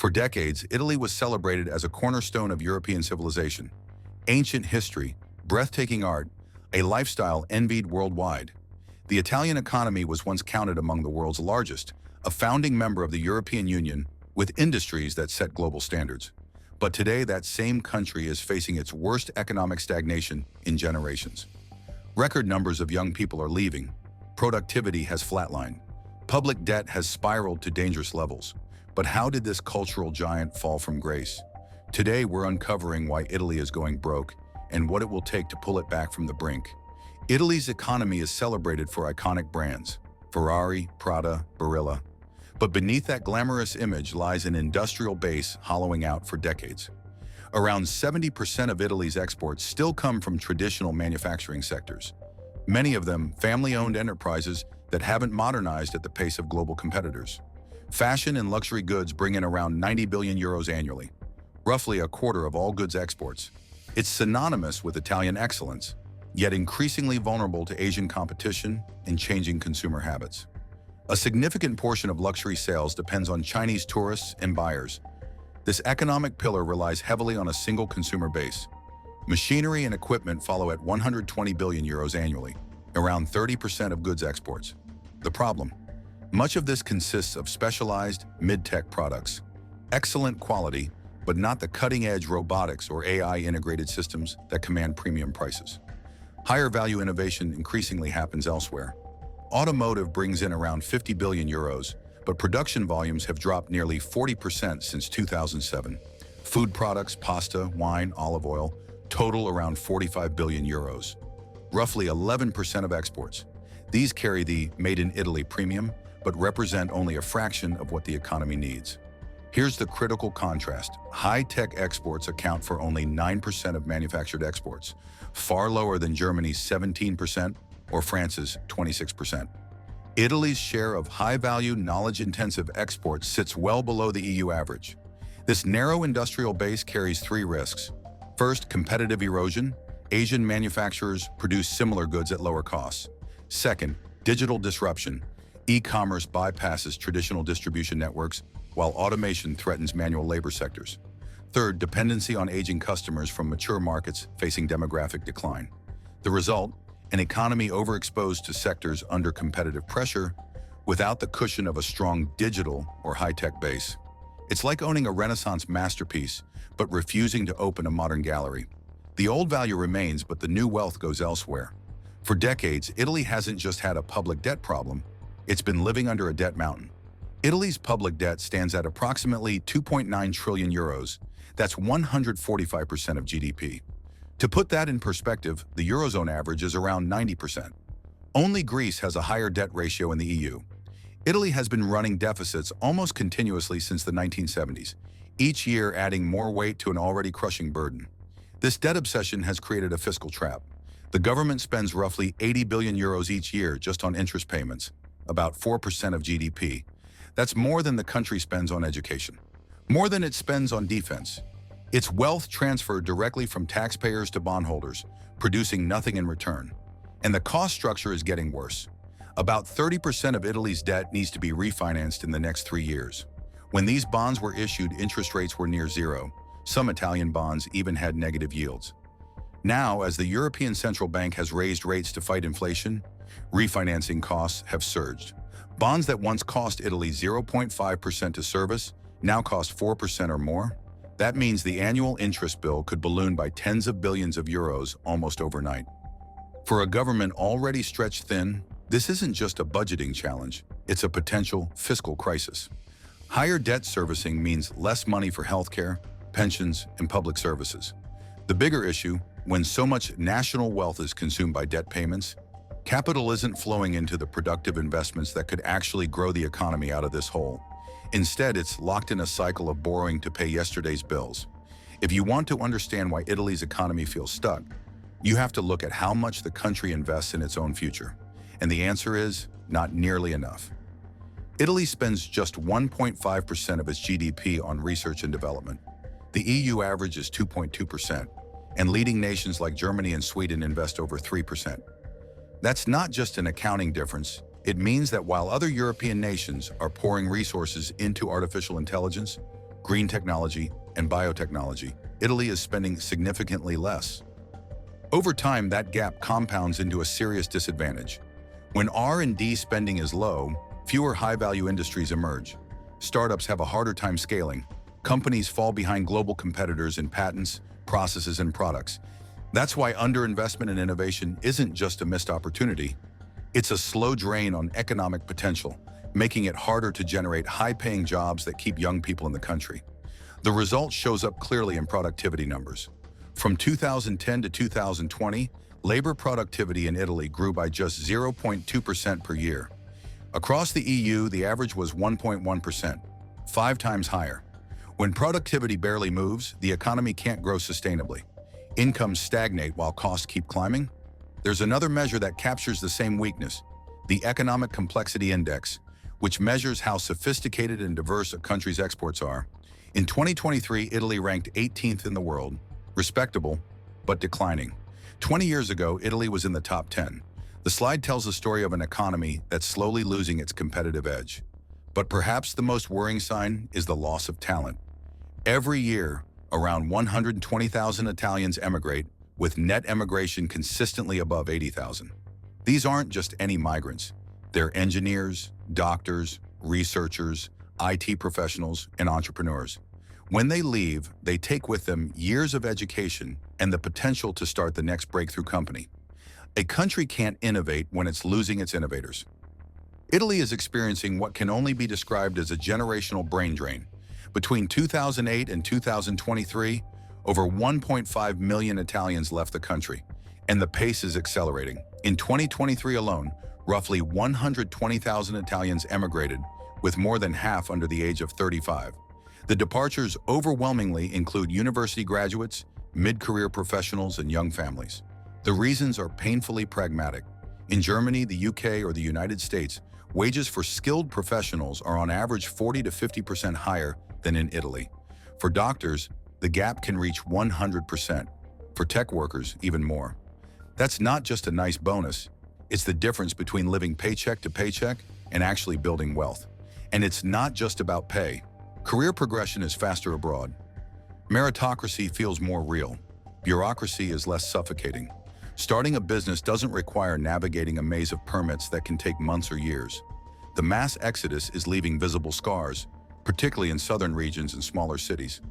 For decades, Italy was celebrated as a cornerstone of European civilization. Ancient history, breathtaking art, a lifestyle envied worldwide. The Italian economy was once counted among the world's largest, a founding member of the European Union, with industries that set global standards. But today, that same country is facing its worst economic stagnation in generations. Record numbers of young people are leaving. Productivity has flatlined. Public debt has spiraled to dangerous levels. But how did this cultural giant fall from grace? Today, we're uncovering why Italy is going broke and what it will take to pull it back from the brink. Italy's economy is celebrated for iconic brands, Ferrari, Prada, Barilla. But beneath that glamorous image lies an industrial base hollowing out for decades. Around 70% of Italy's exports still come from traditional manufacturing sectors, many of them family-owned enterprises that haven't modernized at the pace of global competitors. Fashion and luxury goods bring in around 90 billion euros annually, roughly a quarter of all goods exports. It's synonymous with Italian excellence, yet increasingly vulnerable to Asian competition and changing consumer habits. A significant portion of luxury sales depends on Chinese tourists and buyers. This economic pillar relies heavily on a single consumer base. Machinery and equipment follow at 120 billion euros annually, around 30% of goods exports. The problem? Much of this consists of specialized, mid-tech products. Excellent quality, but not the cutting-edge robotics or AI-integrated systems that command premium prices. Higher value innovation increasingly happens elsewhere. Automotive brings in around 50 billion euros, but production volumes have dropped nearly 40% since 2007. Food products, pasta, wine, olive oil, total around 45 billion euros. Roughly 11% of exports. These carry the Made in Italy premium, but represent only a fraction of what the economy needs. Here's the critical contrast. High-tech exports account for only 9% of manufactured exports, far lower than Germany's 17% or France's 26%. Italy's share of high-value, knowledge-intensive exports sits well below the EU average. This narrow industrial base carries three risks. First, competitive erosion. Asian manufacturers produce similar goods at lower costs. Second, digital disruption. E-commerce bypasses traditional distribution networks, while automation threatens manual labor sectors. Third, dependency on aging customers from mature markets facing demographic decline. The result? An economy overexposed to sectors under competitive pressure without the cushion of a strong digital or high-tech base. It's like owning a Renaissance masterpiece, but refusing to open a modern gallery. The old value remains, but the new wealth goes elsewhere. For decades, Italy hasn't just had a public debt problem, it's been living under a debt mountain. Italy's public debt stands at approximately 2.9 trillion euros. That's 145% of GDP. To put that in perspective, the Eurozone average is around 90%. Only Greece has a higher debt ratio in the EU. Italy has been running deficits almost continuously since the 1970s, each year adding more weight to an already crushing burden. This debt obsession has created a fiscal trap. The government spends roughly 80 billion euros each year just on interest payments, about 4% of GDP. That's more than the country spends on education, more than it spends on defense. It's wealth transferred directly from taxpayers to bondholders, producing nothing in return. And the cost structure is getting worse. About 30% of Italy's debt needs to be refinanced in the next 3 years. When these bonds were issued, interest rates were near zero. Some Italian bonds even had negative yields. Now, as the European Central Bank has raised rates to fight inflation, refinancing costs have surged. Bonds that once cost Italy 0.5% to service now cost 4% or more. That means the annual interest bill could balloon by tens of billions of euros almost overnight. For a government already stretched thin, this isn't just a budgeting challenge, it's a potential fiscal crisis. Higher debt servicing means less money for healthcare, pensions, and public services. The bigger issue, when so much national wealth is consumed by debt payments, capital isn't flowing into the productive investments that could actually grow the economy out of this hole. Instead, it's locked in a cycle of borrowing to pay yesterday's bills. If you want to understand why Italy's economy feels stuck, you have to look at how much the country invests in its own future. And the answer is not nearly enough. Italy spends just 1.5% of its GDP on research and development. The EU average is 2.2%, and leading nations like Germany and Sweden invest over 3%. That's not just an accounting difference. It means that while other European nations are pouring resources into artificial intelligence, green technology, and biotechnology, Italy is spending significantly less. Over time, that gap compounds into a serious disadvantage. When R&D spending is low, fewer high-value industries emerge. Startups have a harder time scaling. Companies fall behind global competitors in patents, processes, and products. That's why underinvestment in innovation isn't just a missed opportunity. It's a slow drain on economic potential, making it harder to generate high-paying jobs that keep young people in the country. The result shows up clearly in productivity numbers. From 2010 to 2020, labor productivity in Italy grew by just 0.2% per year. Across the EU, the average was 1.1%, 5 times higher. When productivity barely moves, the economy can't grow sustainably. Incomes stagnate while costs keep climbing. There's another measure that captures the same weakness, the Economic Complexity Index, which measures how sophisticated and diverse a country's exports are. In 2023, Italy ranked 18th in the world, respectable, but declining. 20 years ago, Italy was in the top 10. The slide tells the story of an economy that's slowly losing its competitive edge. But perhaps the most worrying sign is the loss of talent. Every year, around 120,000 Italians emigrate, with net emigration consistently above 80,000. These aren't just any migrants. They're engineers, doctors, researchers, IT professionals, and entrepreneurs. When they leave, they take with them years of education and the potential to start the next breakthrough company. A country can't innovate when it's losing its innovators. Italy is experiencing what can only be described as a generational brain drain. Between 2008 and 2023, over 1.5 million Italians left the country, and the pace is accelerating. In 2023 alone, roughly 120,000 Italians emigrated, with more than half under the age of 35. The departures overwhelmingly include university graduates, mid-career professionals, and young families. The reasons are painfully pragmatic. In Germany, the UK, or the United States, wages for skilled professionals are on average 40 to 50% higher than in Italy. For doctors, the gap can reach 100%. For tech workers, even more. That's not just a nice bonus. It's the difference between living paycheck to paycheck and actually building wealth. And it's not just about pay. Career progression is faster abroad. Meritocracy feels more real. Bureaucracy is less suffocating. Starting a business doesn't require navigating a maze of permits that can take months or years. The mass exodus is leaving visible scars, particularly in southern regions and smaller cities.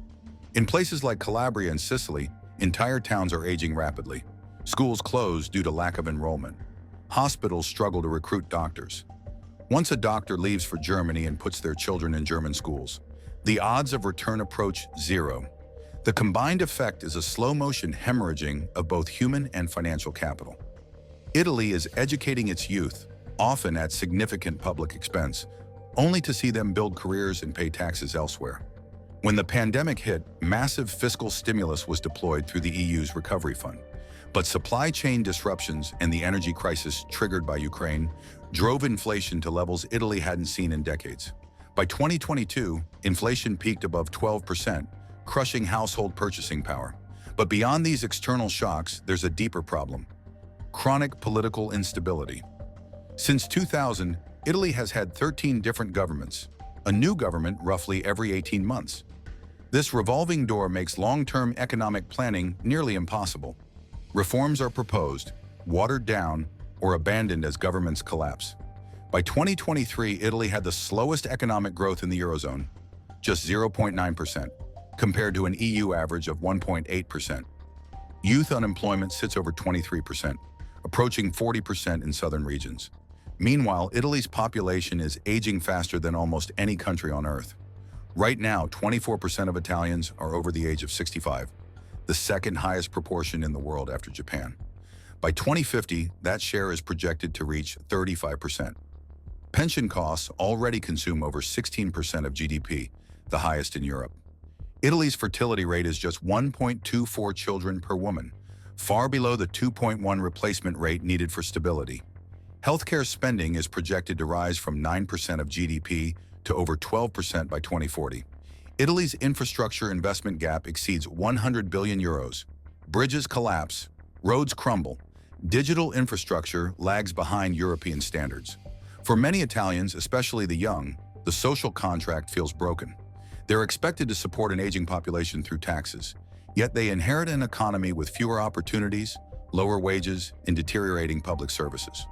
In places like Calabria and Sicily, entire towns are aging rapidly. Schools close due to lack of enrollment. Hospitals struggle to recruit doctors. Once a doctor leaves for Germany and puts their children in German schools, the odds of return approach zero. The combined effect is a slow-motion hemorrhaging of both human and financial capital. Italy is educating its youth, often at significant public expense, only to see them build careers and pay taxes elsewhere. When the pandemic hit, massive fiscal stimulus was deployed through the EU's recovery fund. But supply chain disruptions and the energy crisis triggered by Ukraine drove inflation to levels Italy hadn't seen in decades. By 2022, inflation peaked above 12%, crushing household purchasing power. But beyond these external shocks, there's a deeper problem: chronic political instability. Since 2000, Italy has had 13 different governments, a new government roughly every 18 months. This revolving door makes long-term economic planning nearly impossible. Reforms are proposed, watered down, or abandoned as governments collapse. By 2023, Italy had the slowest economic growth in the Eurozone, just 0.9%, compared to an EU average of 1.8%. Youth unemployment sits over 23%, approaching 40% in southern regions. Meanwhile, Italy's population is aging faster than almost any country on Earth. Right now, 24% of Italians are over the age of 65, the second highest proportion in the world after Japan. By 2050, that share is projected to reach 35%. Pension costs already consume over 16% of GDP, the highest in Europe. Italy's fertility rate is just 1.24 children per woman, far below the 2.1 replacement rate needed for stability. Healthcare spending is projected to rise from 9% of GDP to over 12% by 2040. Italy's infrastructure investment gap exceeds 100 billion euros. Bridges collapse, roads crumble, digital infrastructure lags behind European standards. For many Italians, especially the young, the social contract feels broken. They're expected to support an aging population through taxes, yet they inherit an economy with fewer opportunities, lower wages, and deteriorating public services.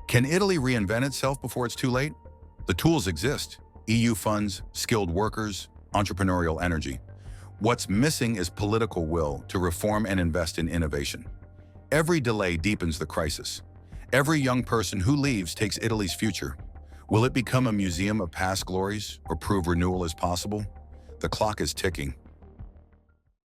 Can Italy reinvent itself before it's too late? The tools exist: EU funds, skilled workers, entrepreneurial energy. What's missing is political will to reform and invest in innovation. Every delay deepens the crisis. Every young person who leaves takes Italy's future. Will it become a museum of past glories or prove renewal is possible? The clock is ticking.